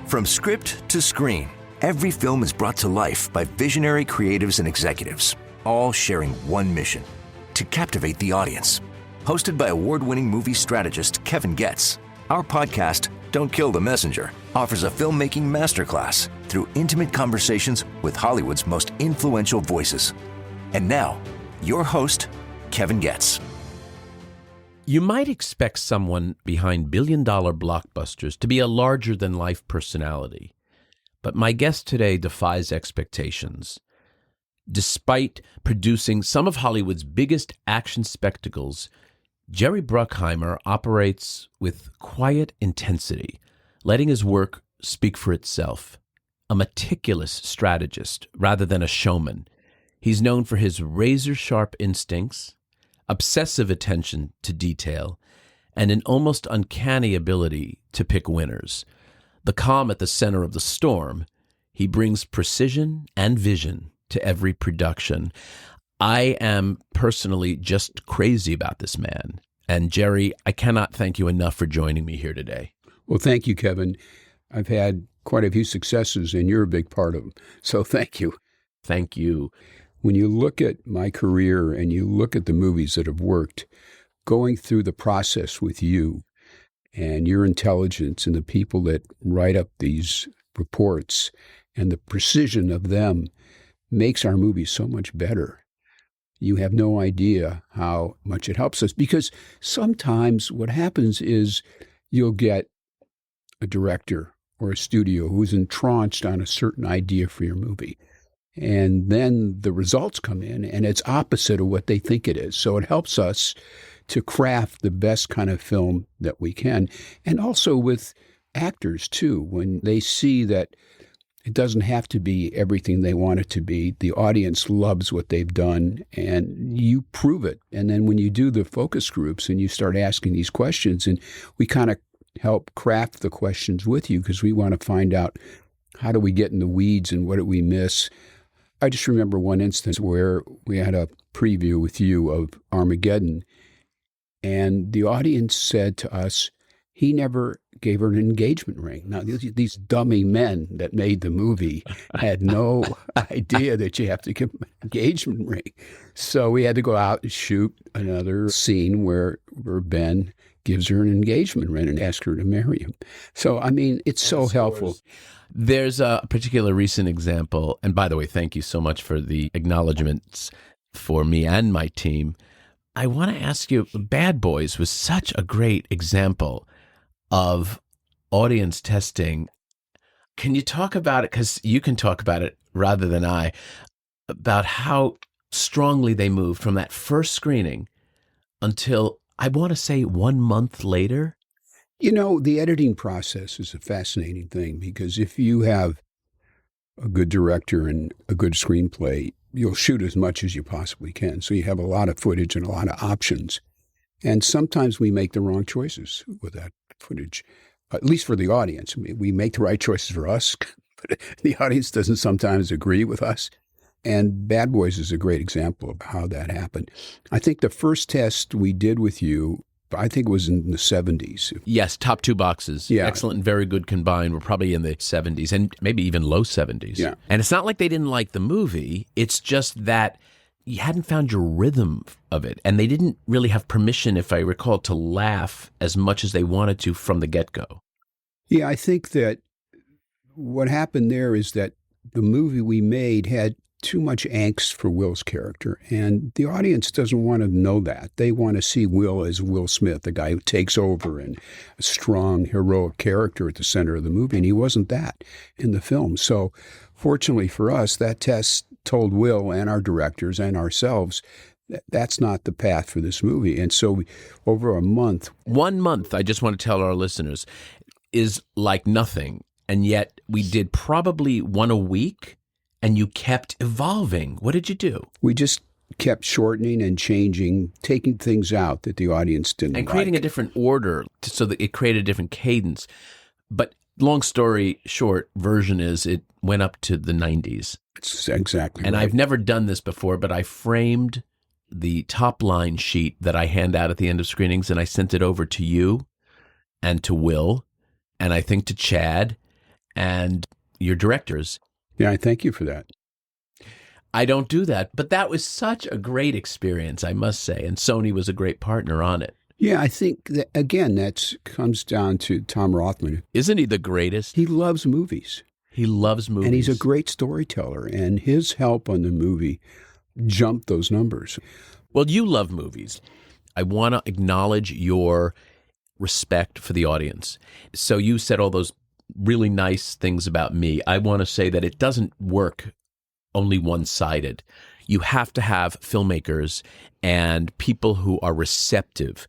From script to screen, every film is brought to life by visionary creatives and executives, all sharing one mission: to captivate the audience. Hosted by award-winning movie strategist Kevin Goetz, our podcast, Don't Kill the Messenger, offers a filmmaking masterclass through intimate conversations with Hollywood's most influential voices. And now, your host, Kevin Goetz. You might expect someone behind billion-dollar blockbusters to be a larger-than-life personality, but my guest today defies expectations. Despite producing some of Hollywood's biggest action spectacles, Jerry Bruckheimer operates with quiet intensity, letting his work speak for itself. A meticulous strategist rather than a showman, he's known for his razor-sharp instincts, obsessive attention to detail, and an almost uncanny ability to pick winners. The calm at the center of the storm, he brings precision and vision to every production. I am personally just crazy about this man. And Jerry, I cannot thank you enough for joining me here today. Well, thank you, Kevin. I've had quite a few successes, and you're a big part of them. So thank you. Thank you. When you look at my career and you look at the movies that have worked, going through the process with you and your intelligence and the people that write up these reports and the precision of them makes our movies so much better. You have no idea how much it helps us, because sometimes what happens is you'll get a director or a studio who's entranced on a certain idea for your movie. And then the results come in and it's opposite of what they think it is. So it helps us to craft the best kind of film that we can. And also with actors too, when they see that it doesn't have to be everything they want it to be, the audience loves what they've done and you prove it. And then when you do the focus groups and you start asking these questions, and we kind of help craft the questions with you because we want to find out, how do we get in the weeds and what did we miss? I just remember one instance where we had a preview with you of Armageddon, and the audience said to us, he never gave her an engagement ring. Now, these dummy men that made the movie had no idea that you have to give them an engagement ring. So we had to go out and shoot another scene where Ben gives her an engagement ring and asks her to marry him. So, I mean, it's so helpful. There's a particular recent example, and by the way, thank you so much for the acknowledgments for me and my team. I want to ask you, Bad Boys was such a great example of audience testing. Can you talk about it, because you can talk about it rather than I, about how strongly they moved from that first screening until, I want to say, 1 month later? You know, the editing process is a fascinating thing, because if you have a good director and a good screenplay, you'll shoot as much as you possibly can. So you have a lot of footage and a lot of options. And sometimes we make the wrong choices with that footage, at least for the audience. I mean, we make the right choices for us, but the audience doesn't sometimes agree with us. And Bad Boys is a great example of how that happened. I think the first test we did with you, I think it was in the 70s. Yes, top two boxes. Yeah. Excellent and very good combined were probably in the 70s and maybe even low 70s. Yeah. And it's not like they didn't like the movie. It's just that you hadn't found your rhythm of it. And they didn't really have permission, if I recall, to laugh as much as they wanted to from the get-go. Yeah, I think that what happened there is that the movie we made had too much angst for Will's character, and the audience doesn't want to know that. They want to see Will as Will Smith, the guy who takes over and a strong, heroic character at the center of the movie, and he wasn't that in the film. So fortunately for us, that test told Will and our directors and ourselves that's not the path for this movie. And so over a month. 1 month, I just want to tell our listeners, is like nothing. And yet we did probably one a week. And you kept evolving. What did you do? We just kept shortening and changing, taking things out that the audience didn't like. And creating a different order so that it created a different cadence. But long story short, version is it went up to the 90s. That's exactly and right. I've never done this before, but I framed the top line sheet that I hand out at the end of screenings, and I sent it over to you and to Will, and I think to Chad. and your directors. Yeah, I thank you for that. I don't do that, but that was such a great experience, I must say, and Sony was a great partner on it. Yeah, I think that, again, that comes down to Tom Rothman. Isn't he the greatest? He loves movies. He loves movies. And he's a great storyteller, and his help on the movie jumped those numbers. Well, you love movies. I want to acknowledge your respect for the audience. So you said all those really nice things about me. I want to say that it doesn't work only one-sided. You have to have filmmakers and people who are receptive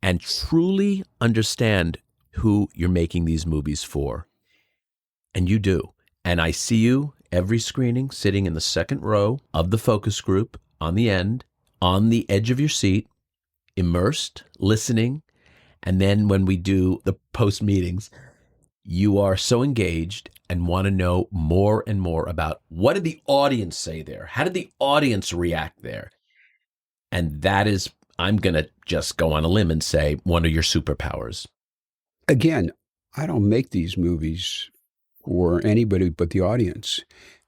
and truly understand who you're making these movies for. And you do. And I see you every screening sitting in the second row of the focus group on the end, on the edge of your seat, immersed, listening. And then when we do the post meetings, you are so engaged and want to know more and more about what did the audience say there? How did the audience react there? And that is, I'm going to just go on a limb and say, one of your superpowers. Again, I don't make these movies for anybody but the audience.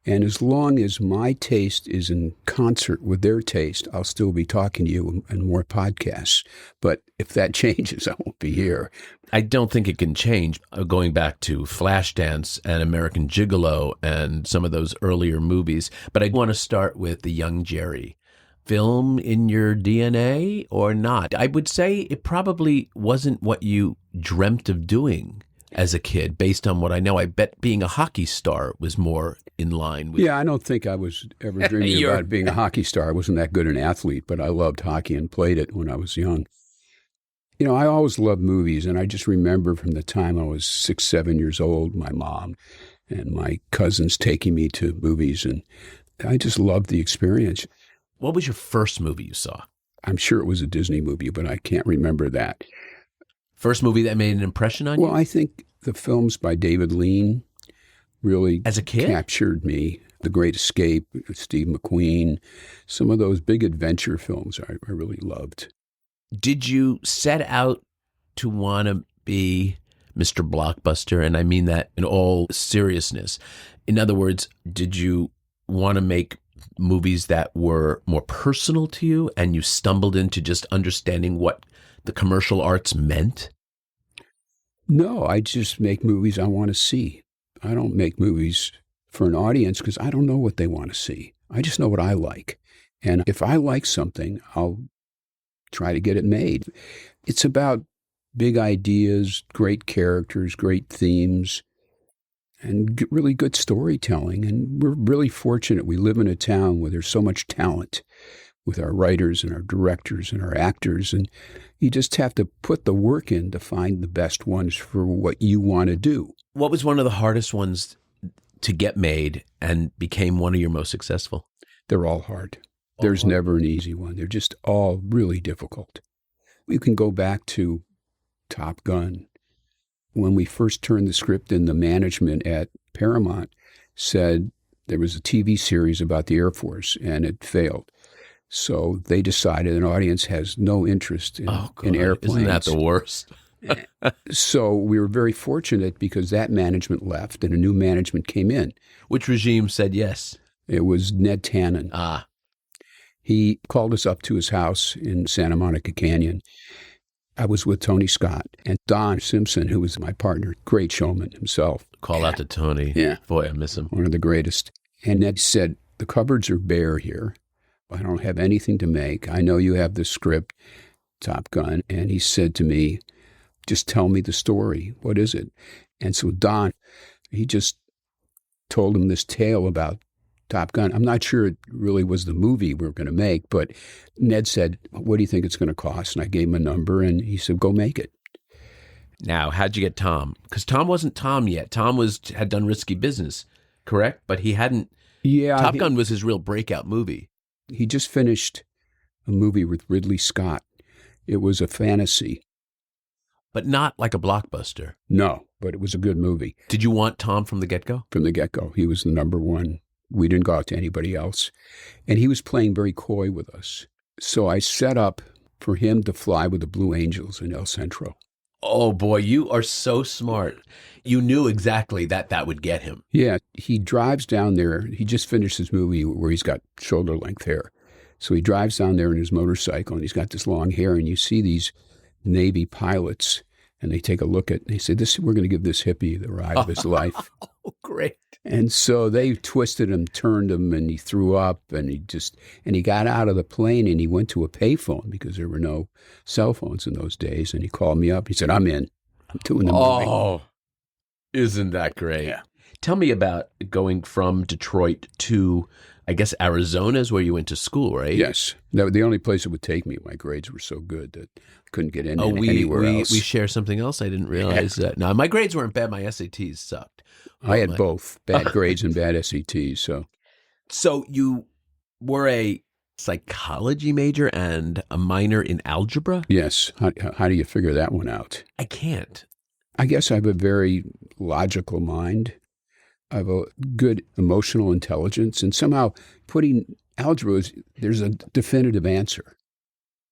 And as long as my taste is in concert with their taste, I'll still be talking to you in more podcasts. But if that changes, I won't be here. I don't think it can change. Going back to Flashdance and American Gigolo and some of those earlier movies. But I want to start with the young Jerry. Film in your DNA or not? I would say it probably wasn't what you dreamt of doing as a kid, based on what I know. I bet being a hockey star was more in line with... Yeah, I don't think I was ever dreaming about being a hockey star. I wasn't that good an athlete, but I loved hockey and played it when I was young. You know, I always loved movies, and I just remember from the time I was 6, 7 years old, my mom and my cousins taking me to movies, and I just loved the experience. What was your first movie you saw? I'm sure it was a Disney movie, but I can't remember that. First movie that made an impression on you? Well, I think the films by David Lean really as a kid captured me. The Great Escape, Steve McQueen, some of those big adventure films I really loved. Did you set out to want to be Mr. Blockbuster? And I mean that in all seriousness. In other words, did you want to make movies that were more personal to you and you stumbled into just understanding what the commercial arts meant? No, I just make movies I want to see. I don't make movies for an audience because I don't know what they want to see. I just know what I like. And if I like something, I'll try to get it made. It's about big ideas, great characters, great themes, and really good storytelling. And we're really fortunate. We live in a town where there's so much talent with our writers and our directors and our actors. And you just have to put the work in to find the best ones for what you want to do. What was one of the hardest ones to get made and became one of your most successful? They're all hard. There's never an easy one. They're just all really difficult. You can go back to Top Gun. When we first turned the script in, the management at Paramount said there was a TV series about the Air Force and it failed. So they decided an audience has no interest in airplanes. Isn't that the worst? So we were very fortunate because that management left and a new management came in. Which regime said yes? It was Ned Tannen. He called us up to his house in Santa Monica Canyon. I was with Tony Scott and Don Simpson, who was my partner, great showman himself. Call out to Tony. Yeah. Boy, I miss him. One of the greatest. And Ned said, the cupboards are bare here. I don't have anything to make. I know you have the script, Top Gun. And he said to me, just tell me the story. What is it? And so Don, he just told him this tale about Top Gun. I'm not sure it really was the movie we were going to make, but Ned said, what do you think it's going to cost? And I gave him a number, and he said, go make it. Now, how'd you get Tom? Because Tom wasn't Tom yet. Tom had done Risky Business, correct? But he hadn't. Yeah. Top Gun was his real breakout movie. He just finished a movie with Ridley Scott. It was a fantasy. But not like a blockbuster. No, but it was a good movie. Did you want Tom from the get-go? From the get-go. He was the number one. We didn't go out to anybody else. And he was playing very coy with us. So I set up for him to fly with the Blue Angels in El Centro. Oh, boy, you are so smart. You knew exactly that would get him. Yeah, he drives down there. He just finished his movie where he's got shoulder-length hair. So he drives down there in his motorcycle, and he's got this long hair, and you see these Navy pilots, and they take a look at, and they say, we're going to give this hippie the ride of his life. Oh, great. And so they twisted him, turned him, and he threw up, and he got out of the plane, and he went to a payphone because there were no cell phones in those days, and he called me up. He said, I'm in. I'm doing the movie. Oh, isn't that great? Yeah. Tell me about going from Detroit to, I guess, Arizona is where you went to school, right? Yes. The only place it would take me. My grades were so good that I couldn't get in anywhere else. We share something else. I didn't realize that. No, my grades weren't bad. My SATs sucked. I had both, bad grades and bad SATs. So you were a psychology major and a minor in algebra? Yes. How do you figure that one out? I can't. I guess I have a very logical mind. I have a good emotional intelligence, and somehow putting algebra, there's a definitive answer.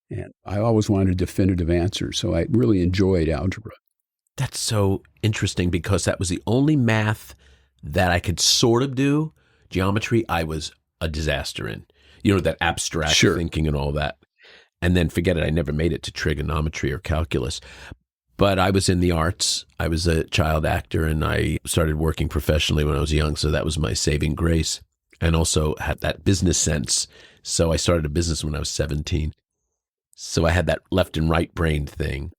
And I always wanted a definitive answer, so I really enjoyed algebra. That's so interesting because that was the only math that I could sort of do. Geometry, I was a disaster in. You know, that abstract thinking and all that. And then forget it, I never made it to trigonometry or calculus. But I was in the arts. I was a child actor, and I started working professionally when I was young, so that was my saving grace. And also had that business sense. So I started a business when I was 17. So I had that left and right brain thing.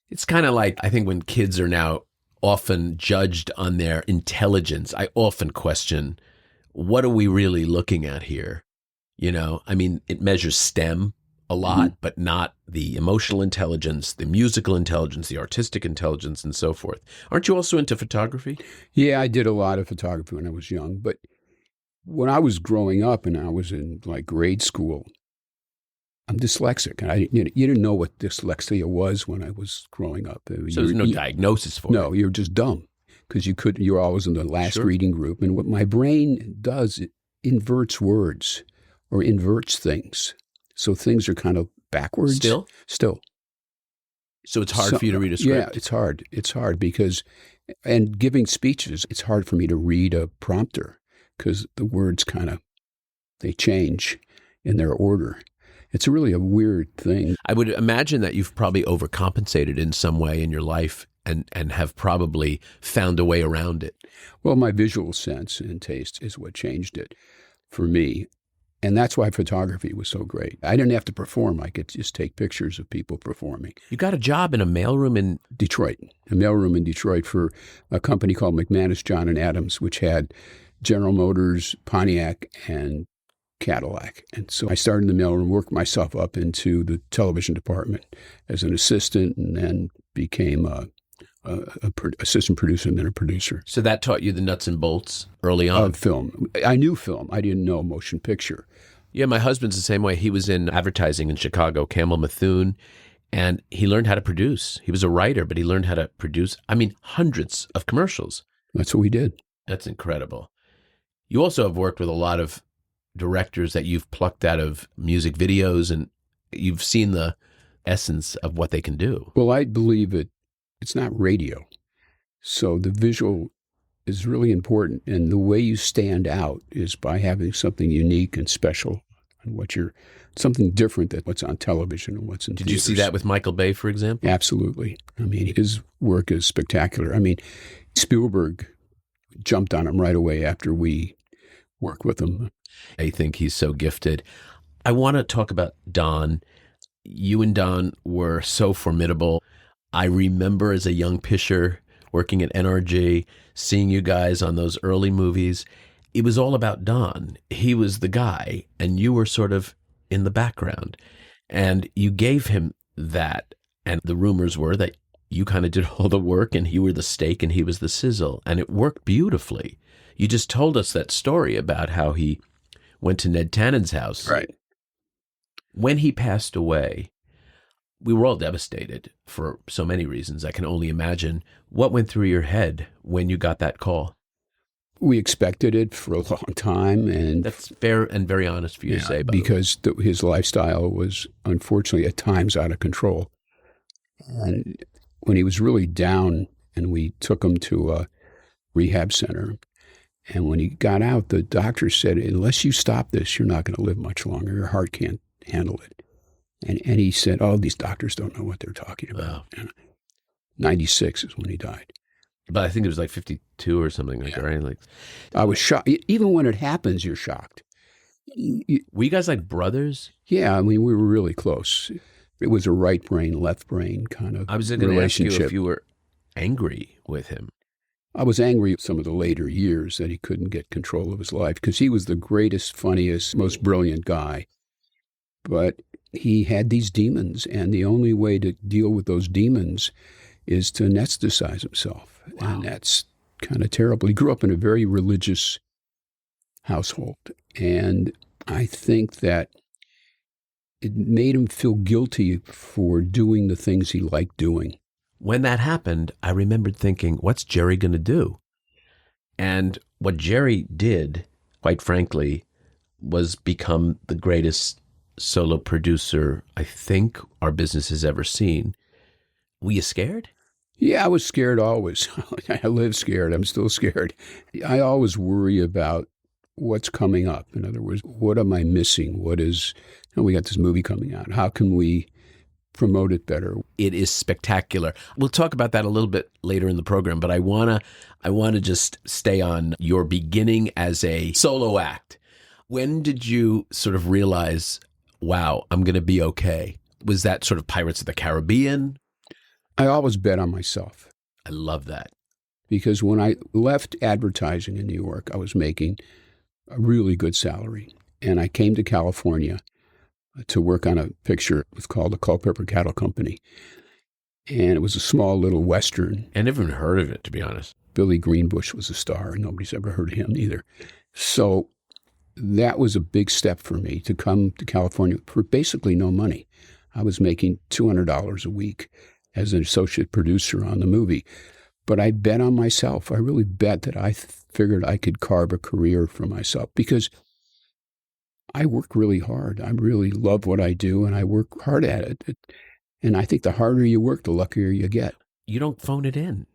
It's kind of like, I think when kids are now often judged on their intelligence, I often question, what are we really looking at here? You know, I mean, it measures STEM a lot, but not the emotional intelligence, the musical intelligence, the artistic intelligence, and so forth. Aren't you also into photography? Yeah, I did a lot of photography when I was young. But when I was growing up and I was in like grade school, I'm dyslexic. And you didn't know what dyslexia was when I was growing up. So there's no diagnosis for it? No, you're just dumb because you were always in the last reading group. And what my brain does, it inverts words or inverts things. So things are kind of backwards. Still. So it's hard for you to read a script? Yeah, it's hard. It's hard because, and giving speeches, it's hard for me to read a prompter because the words they change in their order. It's really a weird thing. I would imagine that you've probably overcompensated in some way in your life and have probably found a way around it. Well, my visual sense and taste is what changed it for me. And that's why photography was so great. I didn't have to perform. I could just take pictures of people performing. You got a job in a mailroom in Detroit, for a company called McManus, John and Adams, which had General Motors, Pontiac, and Cadillac. And so I started in the mailroom, worked myself up into the television department as an assistant, and then became a assistant producer and then a producer. So that taught you the nuts and bolts early on? Of film. I knew film. I didn't know motion picture. Yeah, my husband's the same way. He was in advertising in Chicago, Campbell Methune, and he learned how to produce. He was a writer, but he learned how to produce, hundreds of commercials. That's what we did. That's incredible. You also have worked with a lot of directors that you've plucked out of music videos, and you've seen the essence of what they can do. Well, I believe it's not radio. So the visual is really important. And the way you stand out is by having something unique and special and something different than what's on television and what's in theaters. Did you see that with Michael Bay, for example? Absolutely. I mean, his work is spectacular. I mean, Spielberg jumped on him right away after we worked with him. I think he's so gifted. I want to talk about Don. You and Don were so formidable. I remember as a young pisher working at NRG, seeing you guys on those early movies. It was all about Don. He was the guy, and you were sort of in the background. And you gave him that. And the rumors were that you kind of did all the work, and you were the steak, and he was the sizzle. And it worked beautifully. You just told us that story about how he went to Ned Tannen's house. Right. When he passed away, we were all devastated for so many reasons. I can only imagine what went through your head when you got that call. We expected it for a long time. And that's fair and very honest for you to say. Because his lifestyle was unfortunately at times out of control. And when he was really down, and we took him to a rehab center. And when he got out, the doctor said, unless you stop this, you're not going to live much longer. Your heart can't handle it. And he said, oh, these doctors don't know what they're talking about. Wow. 96 is when he died. But I think it was like 52 or something like that, right? Like, I was shocked. Even when it happens, you're shocked. Were you guys like brothers? Yeah, I mean, we were really close. It was a right brain, left brain kind of relationship. I was going to ask you if you were angry with him. I was angry at some of the later years that he couldn't get control of his life because he was the greatest, funniest, most brilliant guy. But he had these demons, and the only way to deal with those demons is to anesthetize himself. Wow. And that's kind of terrible. He grew up in a very religious household, and I think that it made him feel guilty for doing the things he liked doing. When that happened, I remembered thinking, what's Jerry going to do? And what Jerry did, quite frankly, was become the greatest solo producer I think our business has ever seen. Were you scared? Yeah, I was scared always. I live scared. I'm still scared. I always worry about what's coming up. In other words, what am I missing? We got this movie coming out. How can we promote it better? It is spectacular. We'll talk about that a little bit later in the program, but I want to just stay on your beginning as a solo act. When did you sort of realize, wow, I'm going to be okay? Was that sort of Pirates of the Caribbean? I always bet on myself. I love that. Because when I left advertising in New York, I was making a really good salary. And I came to California to work on a picture. It was called The Culpeper Cattle Company. And it was a small little Western. I never even heard of it, to be honest. Billy Greenbush was a star, and nobody's ever heard of him either. So that was a big step for me to come to California for basically no money. I was making $200 a week as an associate producer on the movie. But I bet on myself. I really bet that I figured I could carve a career for myself because I work really hard. I really love what I do, and I work hard at it. And I think the harder you work, the luckier you get. You don't phone it in.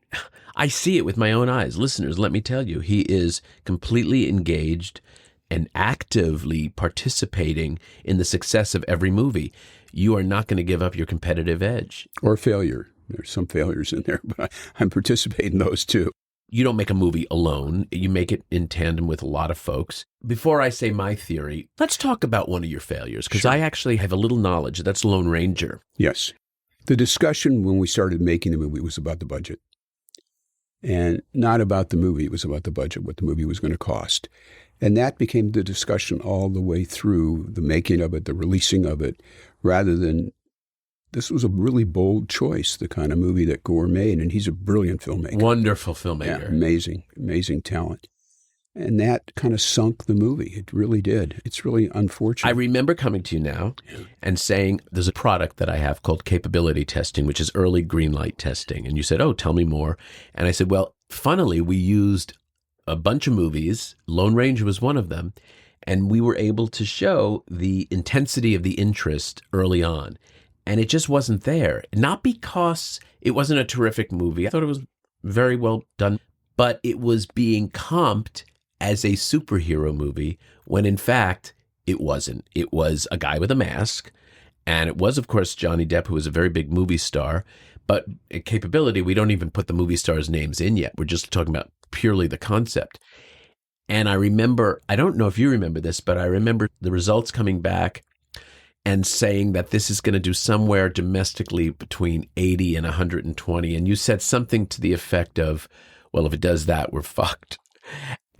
I see it with my own eyes. Listeners, let me tell you, he is completely engaged and actively participating in the success of every movie. You are not going to give up your competitive edge. Or failure. There's some failures in there, but I'm participating in those too. You don't make a movie alone. You make it in tandem with a lot of folks. Before I say my theory, let's talk about one of your failures, because Sure. I actually have a little knowledge. That's Lone Ranger. Yes. The discussion when we started making the movie was about the budget. And not about the movie. It was about the budget, what the movie was going to cost. And that became the discussion all the way through the making of it, the releasing of it, rather than this was a really bold choice, the kind of movie that Gore made. And he's a brilliant filmmaker. Wonderful filmmaker. Yeah, amazing, amazing talent. And that kind of sunk the movie. It really did. It's really unfortunate. I remember coming to you now and saying, there's a product that I have called capability testing, which is early green light testing. And you said, oh, tell me more. And I said, well, funnily, we used a bunch of movies. Lone Ranger was one of them. And we were able to show the intensity of the interest early on. And it just wasn't there. Not because it wasn't a terrific movie. I thought it was very well done. But it was being comped as a superhero movie when in fact it wasn't. It was a guy with a mask, and it was of course Johnny Depp, who was a very big movie star, but in capability we don't even put the movie stars' names in yet. We're just talking about purely the concept. And I remember, I don't know if you remember this, but I remember the results coming back and saying that this is going to do somewhere domestically between 80 and 120, and you said something to the effect of, well, if it does that, we're fucked.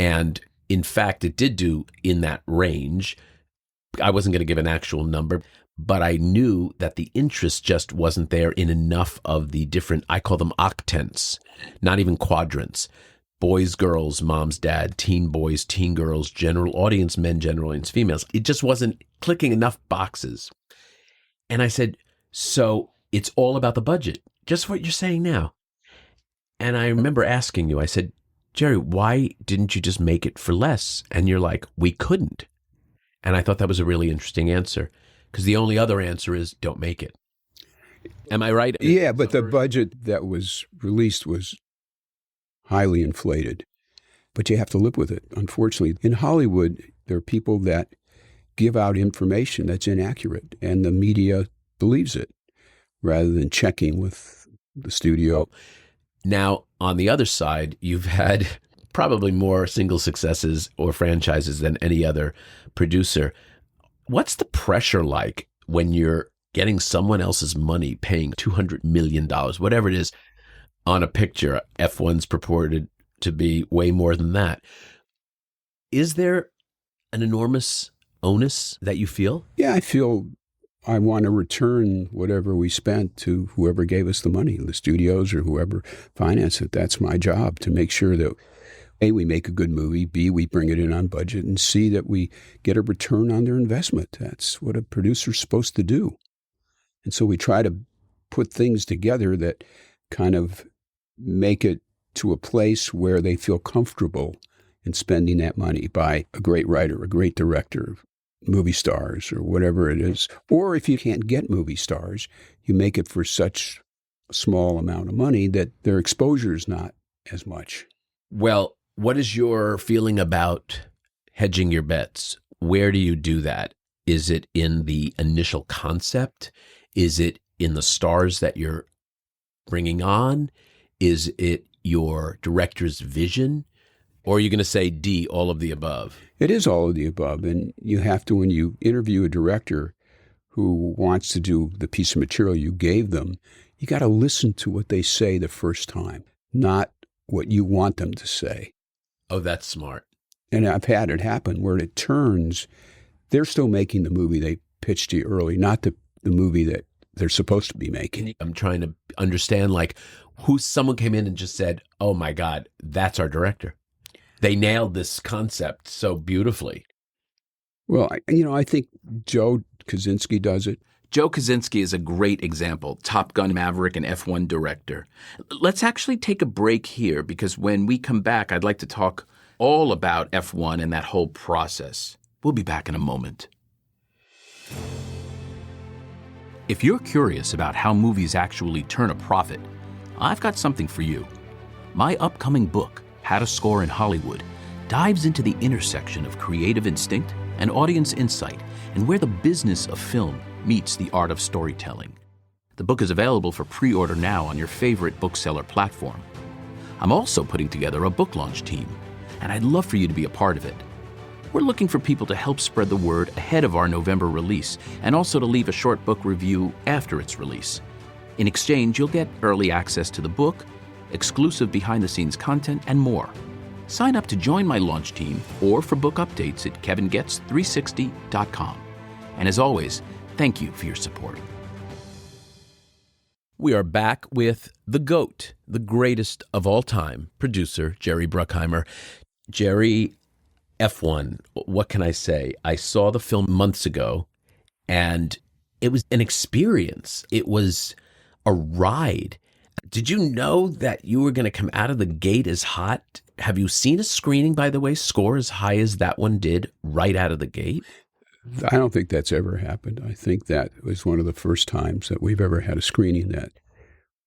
And in fact, it did do in that range. I wasn't going to give an actual number, but I knew that the interest just wasn't there in enough of the different, I call them octants, not even quadrants. Boys, girls, moms, dad, teen boys, teen girls, general audience, men, general audience, females. It just wasn't clicking enough boxes. And I said, so it's all about the budget, just what you're saying now. And I remember asking you, I said, Jerry, why didn't you just make it for less? And you're like, we couldn't. And I thought that was a really interesting answer, because the only other answer is don't make it. Am I right? Yeah, but the budget that was released was highly inflated. But you have to live with it. Unfortunately, in Hollywood, there are people that give out information that's inaccurate, and the media believes it rather than checking with the studio. Now, on the other side, you've had probably more single successes or franchises than any other producer. What's the pressure like when you're getting someone else's money, paying $200 million, whatever it is, on a picture? F1's purported to be way more than that. Is there an enormous onus that you feel? Yeah, I feel I want to return whatever we spent to whoever gave us the money, the studios or whoever financed it. That's my job, to make sure that A, we make a good movie, B, we bring it in on budget, and C, that we get a return on their investment. That's what a producer's supposed to do. And so we try to put things together that kind of make it to a place where they feel comfortable in spending that money by a great writer, a great director, movie stars, or whatever it is. Or if you can't get movie stars, you make it for such a small amount of money that their exposure is not as much. Well, what is your feeling about hedging your bets? Where do you do that? Is it in the initial concept? Is it in the stars that you're bringing on? Is it your director's vision? Or are you going to say D, all of the above? It is all of the above. And you have to, when you interview a director who wants to do the piece of material you gave them, you got to listen to what they say the first time, not what you want them to say. Oh, that's smart. And I've had it happen where it turns, they're still making the movie they pitched to you early, not the movie that they're supposed to be making. I'm trying to understand, like, someone came in and just said, oh my God, that's our director. They nailed this concept so beautifully. Well, I think Joe Kosinski does it. Joe Kosinski is a great example, Top Gun Maverick and F1 director. Let's actually take a break here, because when we come back, I'd like to talk all about F1 and that whole process. We'll be back in a moment. If you're curious about how movies actually turn a profit, I've got something for you. My upcoming book, How to Score in Hollywood, dives into the intersection of creative instinct and audience insight, and where the business of film meets the art of storytelling. The book is available for pre-order now on your favorite bookseller platform. I'm also putting together a book launch team, and I'd love for you to be a part of it. We're looking for people to help spread the word ahead of our November release, and also to leave a short book review after its release. In exchange, you'll get early access to the book, exclusive behind-the-scenes content, and more. Sign up to join my launch team or for book updates at kevingetz360.com. And as always, thank you for your support. We are back with the GOAT, the greatest of all time, producer Jerry Bruckheimer. Jerry, F1, what can I say? I saw the film months ago, and it was an experience. It was a ride. Did you know that you were going to come out of the gate as hot? Have you seen a screening, by the way, score as high as that one did right out of the gate? I don't think that's ever happened. I think that was one of the first times that we've ever had a screening that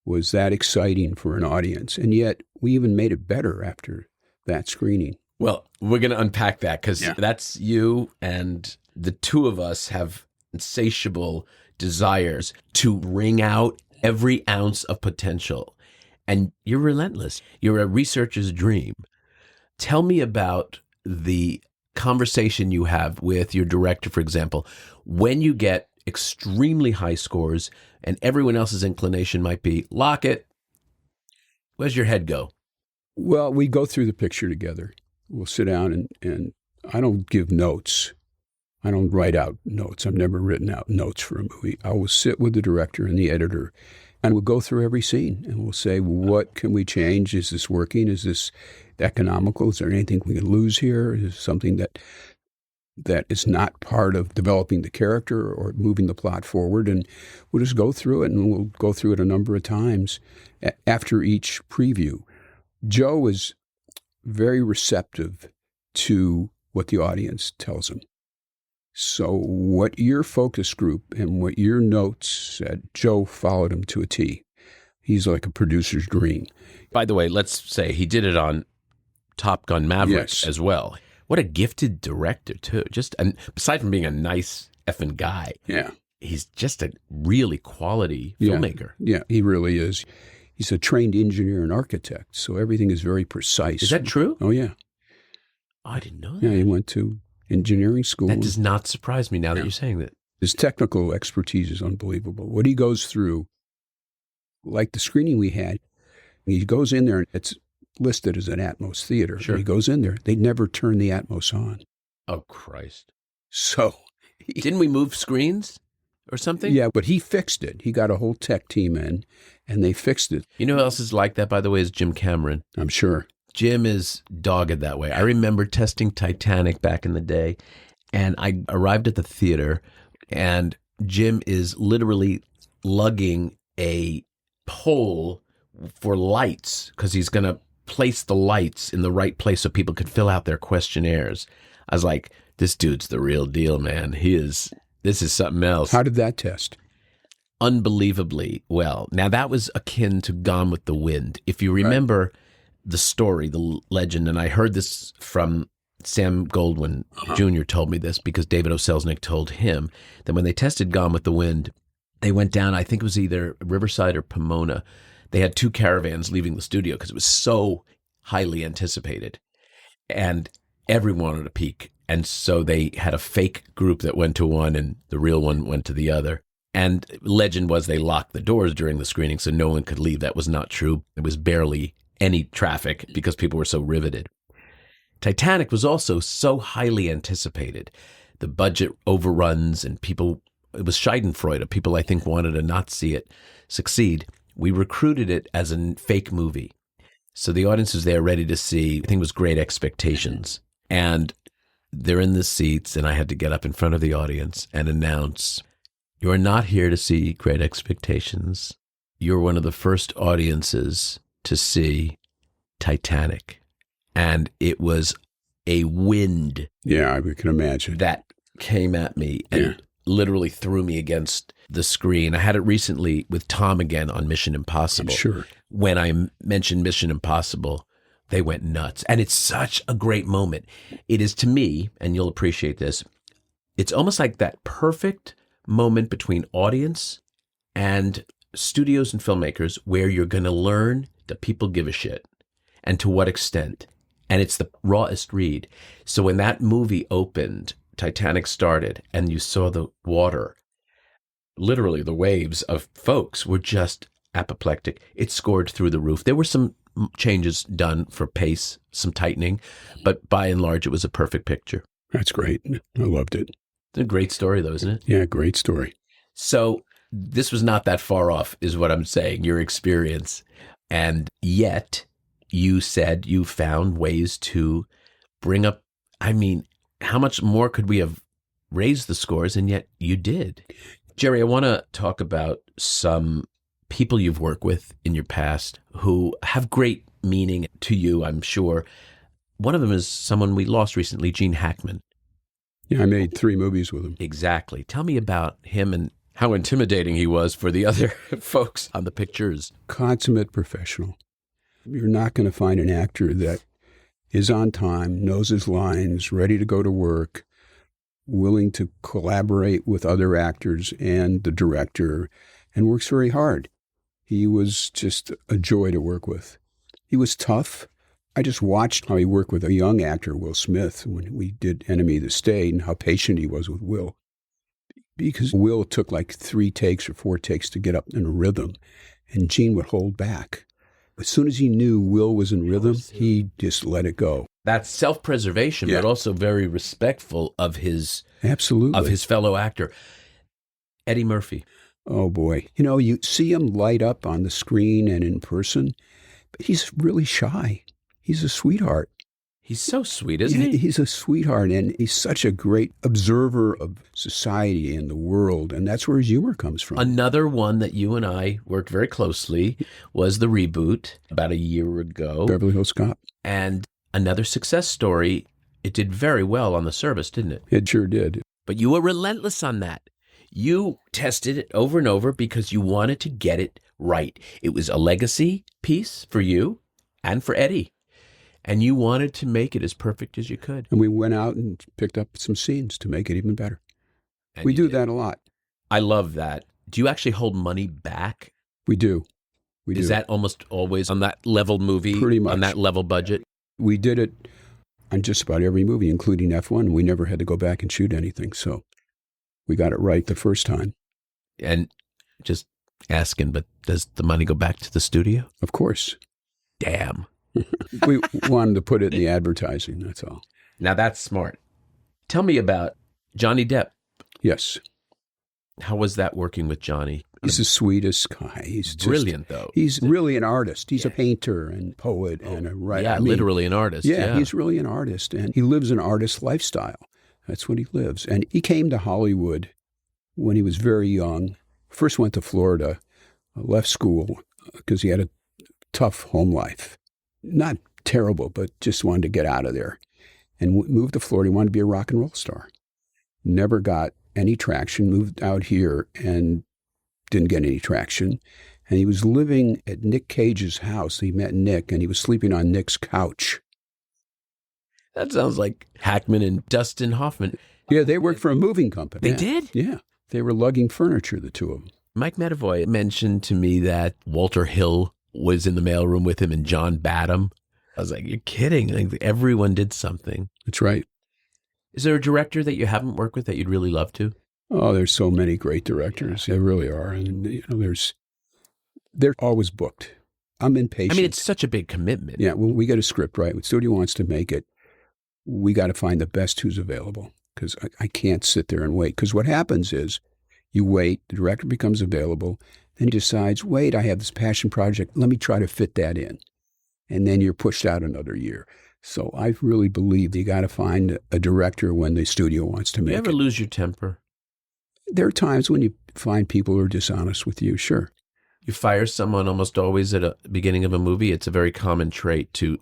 was that exciting for an audience. And yet we even made it better after that screening. Well, we're going to unpack that, because that's you, and the two of us have insatiable desires to wring out every ounce of potential. And you're relentless. You're a researcher's dream. Tell me about the conversation you have with your director, for example, when you get extremely high scores and everyone else's inclination might be, lock it. Where's your head go? Well, we go through the picture together. We'll sit down and I don't give notes. I don't write out notes. I've never written out notes for a movie. I will sit with the director and the editor, and we'll go through every scene, and we'll say, what can we change? Is this working? Is this economical? Is there anything we can lose here? Is something that is not part of developing the character or moving the plot forward? And we'll just go through it, and we'll go through it a number of times after each preview. Joe is very receptive to what the audience tells him. So what your focus group and what your notes said, Joe followed him to a T. He's like a producer's dream. By the way, let's say he did it on Top Gun Maverick as well. What a gifted director, too. And aside from being a nice effing guy, he's just a really quality filmmaker. Yeah, he really is. He's a trained engineer and architect, so everything is very precise. Is that true? Oh, yeah. Oh, I didn't know that. Yeah, he went to engineering school. That does not surprise me now that you're saying that. His technical expertise is unbelievable. What he goes through, like the screening we had, he goes in there and it's listed as an Atmos theater. Sure. When he goes in there, they never turn the Atmos on. Oh, Christ. So... Didn't we move screens or something? Yeah, but he fixed it. He got a whole tech team in, and they fixed it. You know who else is like that, by the way, is Jim Cameron. I'm sure. Jim is dogged that way. I remember testing Titanic back in the day, and I arrived at the theater, and Jim is literally lugging a pole for lights because he's going to place the lights in the right place so people could fill out their questionnaires. I was like, this dude's the real deal, man. This is something else. How did that test? Unbelievably well. Now, that was akin to Gone with the Wind. If you remember the story, the legend, and I heard this from Sam Goldwyn Jr. told me this because David O. Selznick told him that when they tested Gone with the Wind, they went down, I think it was either Riverside or Pomona. They had 2 caravans leaving the studio because it was so highly anticipated. And everyone wanted a peek. And so they had a fake group that went to one and the real one went to the other. And legend was they locked the doors during the screening so no one could leave. That was not true. There was barely any traffic because people were so riveted. Titanic was also so highly anticipated. The budget overruns and people, it was schadenfreude. People, I think, wanted to not see it succeed. We recruited it as a fake movie. So the audience was there ready to see, I think it was Great Expectations. And they're in the seats, and I had to get up in front of the audience and announce, you are not here to see Great Expectations. You're one of the first audiences to see Titanic. And it was a wind. Yeah, I can imagine. That came at me and literally threw me against the screen. I had it recently with Tom again on Mission Impossible. Sure. When I mentioned Mission Impossible, they went nuts. And it's such a great moment. It is to me, and you'll appreciate this, it's almost like that perfect moment between audience and studios and filmmakers where you're going to learn that people give a shit and to what extent. And it's the rawest read. So when that movie opened, Titanic started, and you saw the water, literally the waves of folks were just apoplectic. It scored through the roof. There were some changes done for pace, some tightening, but by and large, it was a perfect picture. That's great. I loved it. It's a great story, though, isn't it? Yeah, great story. So this was not that far off, is what I'm saying, your experience. And yet, you said you found ways to bring up, I mean, how much more could we have raised the scores? And yet you did. Jerry, I want to talk about some people you've worked with in your past who have great meaning to you, I'm sure. One of them is someone we lost recently, Gene Hackman. Yeah, I made 3 movies with him. Exactly. Tell me about him and how intimidating he was for the other folks on the pictures. Consummate professional. You're not going to find an actor that is on time, knows his lines, ready to go to work, willing to collaborate with other actors and the director, and works very hard. He was just a joy to work with. He was tough. I just watched how he worked with a young actor, Will Smith, when we did Enemy of the State, and how patient he was with Will. Because Will took like 3 takes or 4 takes to get up in a rhythm, and Gene would hold back. As soon as he knew Will was in rhythm, he just let it go. That's self-preservation, but also very respectful of his fellow actor. Eddie Murphy. Oh, boy. You know, you see him light up on the screen and in person, but he's really shy. He's a sweetheart. He's so sweet, isn't he? He's a sweetheart, and he's such a great observer of society and the world, and that's where his humor comes from. Another one that you and I worked very closely was the reboot about a year ago. Beverly Hills Cop. And another success story. It did very well on the service, didn't it? It sure did. But you were relentless on that. You tested it over and over because you wanted to get it right. It was a legacy piece for you and for Eddie. And you wanted to make it as perfect as you could. And we went out and picked up some scenes to make it even better. And We do did. that a lot. I love that. Do you actually hold money back? We do. We do. Is that almost always on that level movie? Pretty much. On that level budget? We did it on just about every movie, including F1. We never had to go back and shoot anything. So we got it right the first time. And just asking, but does the money go back to the studio? Of course. Damn. We wanted to put it in the advertising, that's all. Now that's smart. Tell me about Johnny Depp. Yes. How was that working with Johnny? He's the sweetest guy. He's just Brilliant, though. He's really an artist. He's a painter and poet and a writer. Yeah, literally an artist. Yeah, he's really an artist. And he lives an artist lifestyle. That's what he lives. And he came to Hollywood when he was very young. First went to Florida, left school because he had a tough home life. Not terrible, but just wanted to get out of there. And moved to Florida. He wanted to be a rock and roll star. Never got any traction. Moved out here and didn't get any traction. And he was living at Nick Cage's house. He met Nick, and he was sleeping on Nick's couch. That sounds like Hackman and Dustin Hoffman. Yeah, they worked for a moving company. They did? Yeah. They were lugging furniture, the two of them. Mike Medavoy mentioned to me that Walter Hill was in the mailroom with him and John Badham. I was like, you're kidding. Like, everyone did something. That's right. Is there a director that you haven't worked with that you'd really love to? Oh, there's so many great directors. There really are. And, they're always booked. I'm impatient. I mean, it's such a big commitment. Yeah, when we get a script, right? When the studio wants to make it, we got to find the best who's available because I can't sit there and wait. Because what happens is you wait, the director becomes available, then he decides, wait, I have this passion project. Let me try to fit that in. And then you're pushed out another year. So I really believe you got to find a director when the studio wants to make it. You ever lose your temper? There are times when you find people who are dishonest with you, sure. You fire someone almost always at the beginning of a movie. It's a very common trait to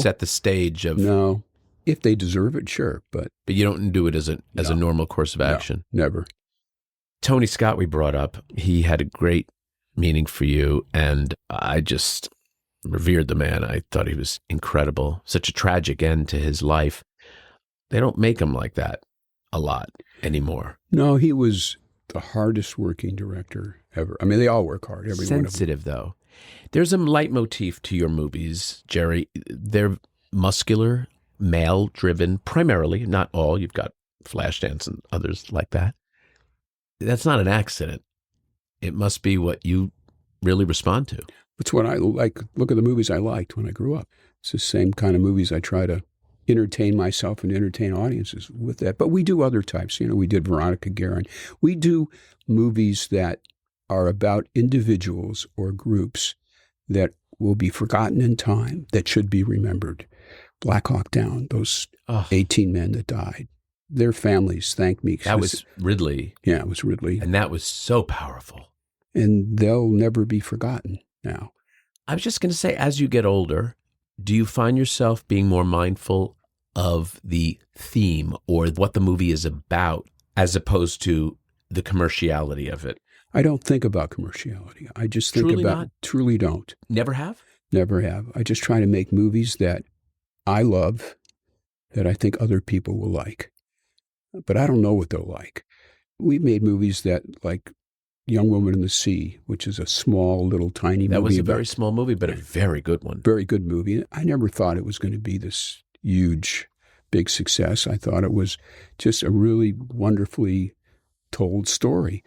set the stage of. No, if they deserve it, sure, but you don't do it as a normal course of action. No, never. Tony Scott, we brought up. He had a great meaning for you, and I just revered the man. I thought he was incredible. Such a tragic end to his life. They don't make him like that a lot anymore. No, he was the hardest working director ever. I mean, they all work hard. Every Sensitive, one of them. though. There's a leitmotif to your movies, Jerry. They're muscular, male-driven, primarily, not all. You've got Flashdance and others like that. That's not an accident. It must be what you really respond to. It's what I like. Look at the movies I liked when I grew up. It's the same kind of movies I try to entertain myself and entertain audiences with that. But we do other types. We did Veronica Guerin. We do movies that are about individuals or groups that will be forgotten in time, that should be remembered. Black Hawk Down, those 18 men that died. Their families thanked me. That was Ridley. Yeah, it was Ridley. And that was so powerful. And they'll never be forgotten now. I was just going to say, as you get older, do you find yourself being more mindful of the theme or what the movie is about as opposed to the commerciality of it? I don't think about commerciality. I just think truly don't. Never have? Never have. I just try to make movies that I love, that I think other people will like. But I don't know what they'll like. We made movies that, like Young Woman in the Sea, which is a small, little, tiny movie. That was a very small movie, but a very good one. Very good movie. I never thought it was going to be this huge, big success. I thought it was just a really wonderfully told story.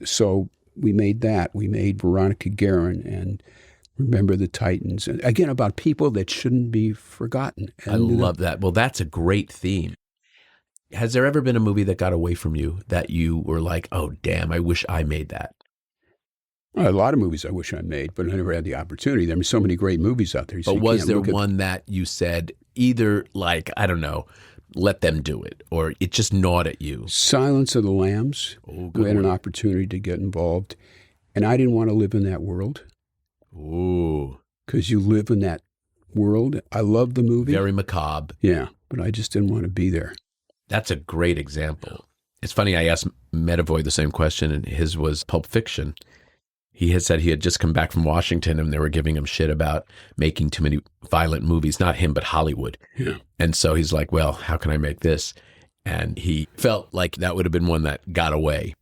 So we made that. We made Veronica Guerin and Remember the Titans. And again, about people that shouldn't be forgotten. And, I love that. Well, that's a great theme. Has there ever been a movie that got away from you that you were like, oh, damn, I wish I made that? A lot of movies I wish I made, but I never had the opportunity. There are so many great movies out there. But was there one that you said either like, I don't know, let them do it, or it just gnawed at you? Silence of the Lambs. We had an opportunity to get involved, and I didn't want to live in that world. Ooh. Because you live in that world. I love the movie. Very macabre. Yeah, but I just didn't want to be there. That's a great example. It's funny, I asked Medavoy the same question, and his was Pulp Fiction. He had said he had just come back from Washington, and they were giving him shit about making too many violent movies. Not him, but Hollywood. Yeah. And so he's like, well, how can I make this? And he felt like that would have been one that got away.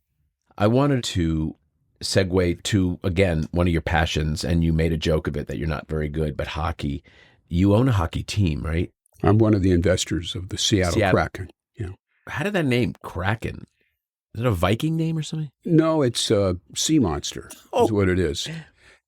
I wanted to segue to, again, one of your passions, and you made a joke of it that you're not very good, but hockey. You own a hockey team, right? I'm one of the investors of the Seattle Kraken. Yeah. How did that name, Kraken? Is it a Viking name or something? No, it's a sea monster is what it is.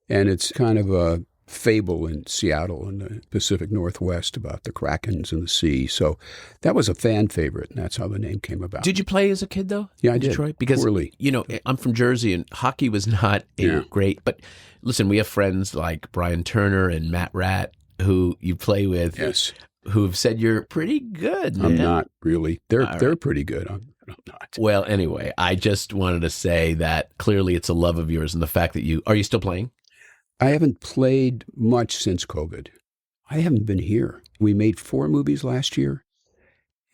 And it's kind of a fable in Seattle in the Pacific Northwest about the Krakens in the sea. So that was a fan favorite, and that's how the name came about. Did you play as a kid, though? Yeah, I in did. Detroit? Because, poorly. You know, I'm from Jersey, and hockey was not great. But listen, we have friends like Brian Turner and Matt Ratt who you play with. Yes. Who've said you're pretty good, man. I'm not really. They're pretty good. I'm not. Well, anyway, I just wanted to say that clearly it's a love of yours, and the fact that are you still playing? I haven't played much since COVID. I haven't been here. We made 4 movies last year,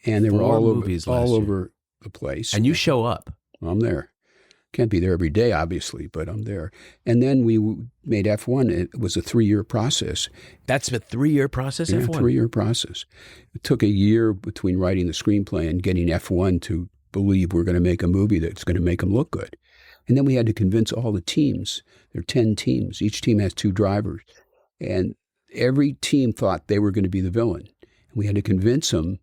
and they were all over the place. And you show up. I'm there. Can't be there every day, obviously, but I'm there. And then we made F1. It was a 3-year process. That's a 3-year process, yeah, F1? 3-year process. It took a year between writing the screenplay and getting F1 to believe we're going to make a movie that's going to make them look good. And then we had to convince all the teams. There are 10 teams. Each team has 2 drivers. And every team thought they were going to be the villain. And we had to convince them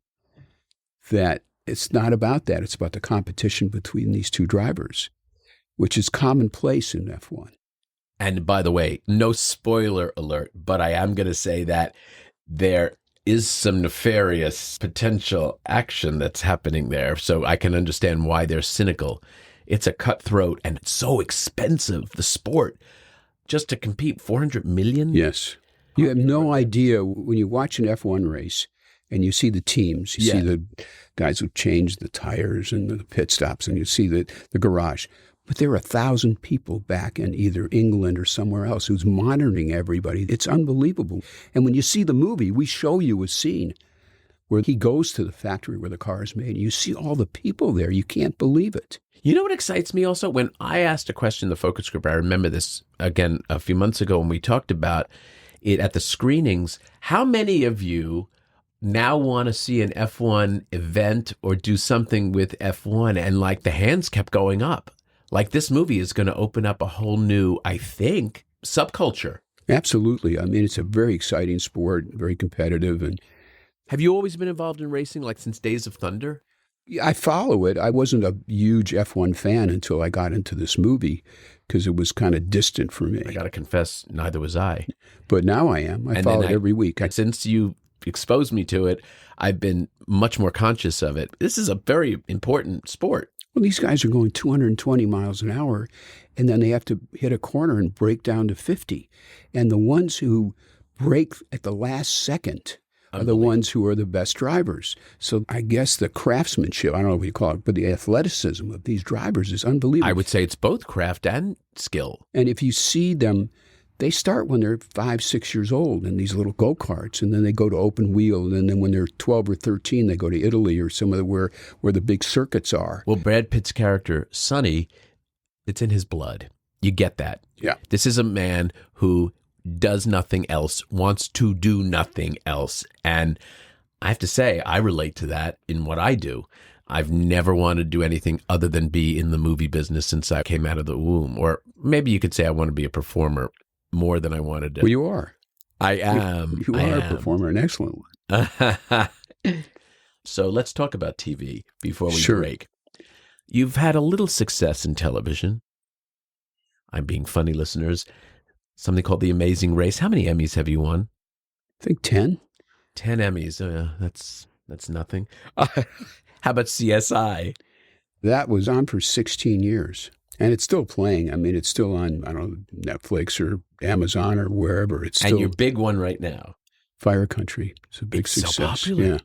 that it's not about that. It's about the competition between these 2 drivers, which is commonplace in F1. And by the way, no spoiler alert, but I am going to say that there is some nefarious potential action that's happening there. So I can understand why they're cynical. It's a cutthroat, and it's so expensive, the sport, just to compete. $400 million? Yes. You have no idea when you watch an F1 race and you see the teams, you see the guys who change the tires and the pit stops, and you see the garage. But there are 1,000 people back in either England or somewhere else who's monitoring everybody. It's unbelievable. And when you see the movie, we show you a scene where he goes to the factory where the car is made. You see all the people there. You can't believe it. You know what excites me also? When I asked a question in the focus group, I remember this, again, a few months ago when we talked about it at the screenings. How many of you now want to see an F1 event or do something with F1? And like the hands kept going up. Like this movie is going to open up a whole new, I think, subculture. Absolutely. I mean, it's a very exciting sport, very competitive. And have you always been involved in racing, like since Days of Thunder? I follow it. I wasn't a huge F1 fan until I got into this movie because it was kind of distant for me. I got to confess, neither was I. But now I am. I follow it every week. Since you exposed me to it, I've been much more conscious of it. This is a very important sport. Well, these guys are going 220 miles an hour, and then they have to hit a corner and break down to 50. And the ones who break at the last second are the ones who are the best drivers. So I guess the craftsmanship, I don't know what you call it, but the athleticism of these drivers is unbelievable. I would say it's both craft and skill. And if you see them, they start when they're 5, 6 years old in these little go-karts, and then they go to open wheel, and then when they're 12 or 13, they go to Italy or some of the where the big circuits are. Well, Brad Pitt's character, Sonny, it's in his blood. You get that. Yeah. This is a man who does nothing else, wants to do nothing else. And I have to say, I relate to that in what I do. I've never wanted to do anything other than be in the movie business since I came out of the womb. Or maybe you could say I want to be a performer more than I wanted to. Well, you are. I am. You are a performer, an excellent one. So let's talk about TV before we Sure. break. You've had a little success in television. I'm being funny, listeners. Something called The Amazing Race. How many Emmys have you won? I think 10. 10 Emmys. That's nothing. How about CSI? That was on for 16 years. And it's still playing. I mean, it's still on, I don't know, Netflix or Amazon or wherever. It's still And your big one right now. Fire Country. It's a big success. So popular. Yeah.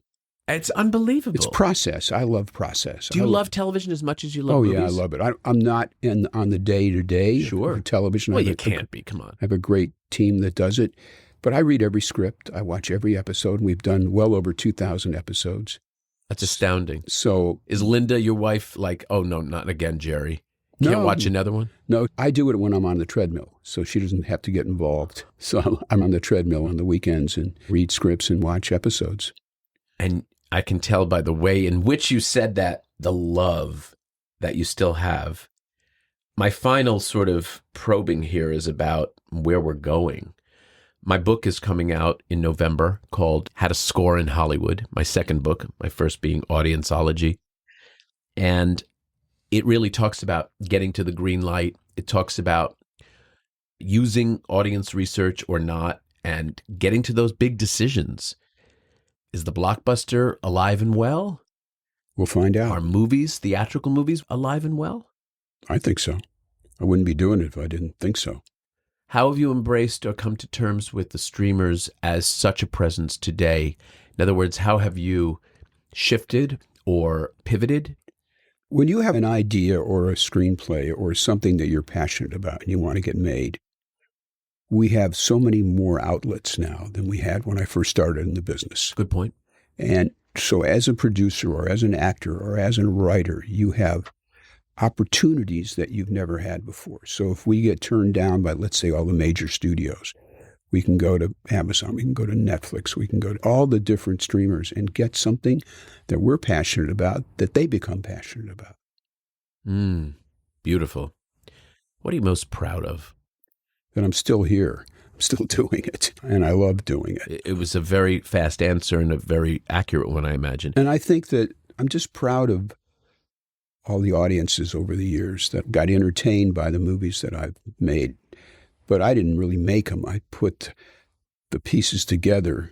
It's unbelievable. It's process. I love process. Do you love television as much as you love movies? Yeah, I love it. I'm not on the day-to-day Sure. of television. Well, you can't be. Come on. I have a great team that does it. But I read every script. I watch every episode. We've done well over 2,000 episodes. That's astounding. So is Linda, your wife, like, oh, no, not again, Jerry? Can't No. watch another one? No, I do it when I'm on the treadmill, so she doesn't have to get involved. So I'm on the treadmill on the weekends and read scripts and watch episodes. And I can tell by the way in which you said that, the love that you still have. My final sort of probing here is about where we're going. My book is coming out in November called How to Score in Hollywood, my second book, my first being Audienceology. And it really talks about getting to the green light. It talks about using audience research or not and getting to those big decisions. Is the blockbuster alive and well? We'll find out. Are movies, theatrical movies, alive and well? I think so. I wouldn't be doing it if I didn't think so. How have you embraced or come to terms with the streamers as such a presence today? In other words, how have you shifted or pivoted? When you have an idea or a screenplay or something that you're passionate about and you want to get made, we have so many more outlets now than we had when I first started in the business. Good point. And so as a producer or as an actor or as a writer, you have opportunities that you've never had before. So if we get turned down by, let's say, all the major studios, we can go to Amazon, we can go to Netflix, we can go to all the different streamers and get something that we're passionate about that they become passionate about. Beautiful. What are you most proud of? That I'm still here. I'm still doing it. And I love doing it. It was a very fast answer and a very accurate one, I imagine. And I think that I'm just proud of all the audiences over the years that got entertained by the movies that I've made. But I didn't really make them. I put the pieces together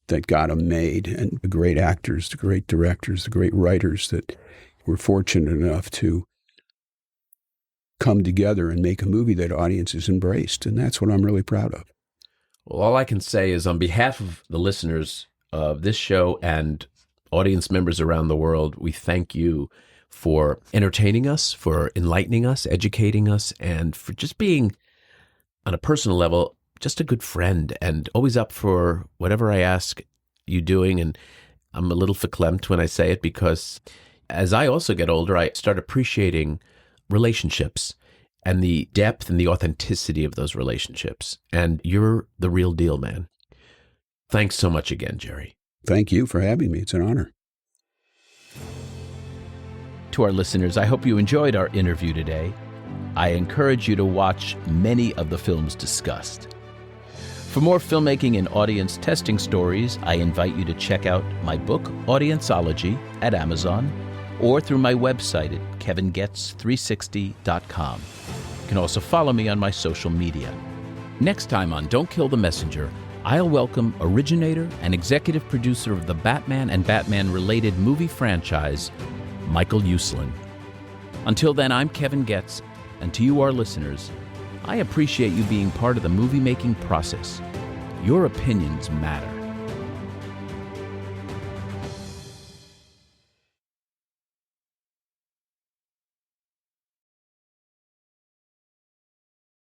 that got them made. And the great actors, the great directors, the great writers that were fortunate enough to come together and make a movie that audiences embraced. And that's what I'm really proud of. Well, all I can say is on behalf of the listeners of this show and audience members around the world, we thank you for entertaining us, for enlightening us, educating us, and for just being, on a personal level, just a good friend and always up for whatever I ask you doing. And I'm a little verklempt when I say it because as I also get older, I start appreciating relationships and the depth and the authenticity of those relationships. And you're the real deal, man. Thanks so much again, Jerry. Thank you for having me. It's an honor. To our listeners, I hope you enjoyed our interview today. I encourage you to watch many of the films discussed. For more filmmaking and audience testing stories, I invite you to check out my book, Audienceology, at Amazon, or through my website at kevingetz360.com. You can also follow me on my social media. Next time on Don't Kill the Messenger, I'll welcome originator and executive producer of the Batman and Batman-related movie franchise, Michael Uslan. Until then, I'm Kevin Goetz, and to you, our listeners, I appreciate you being part of the movie-making process. Your opinions matter.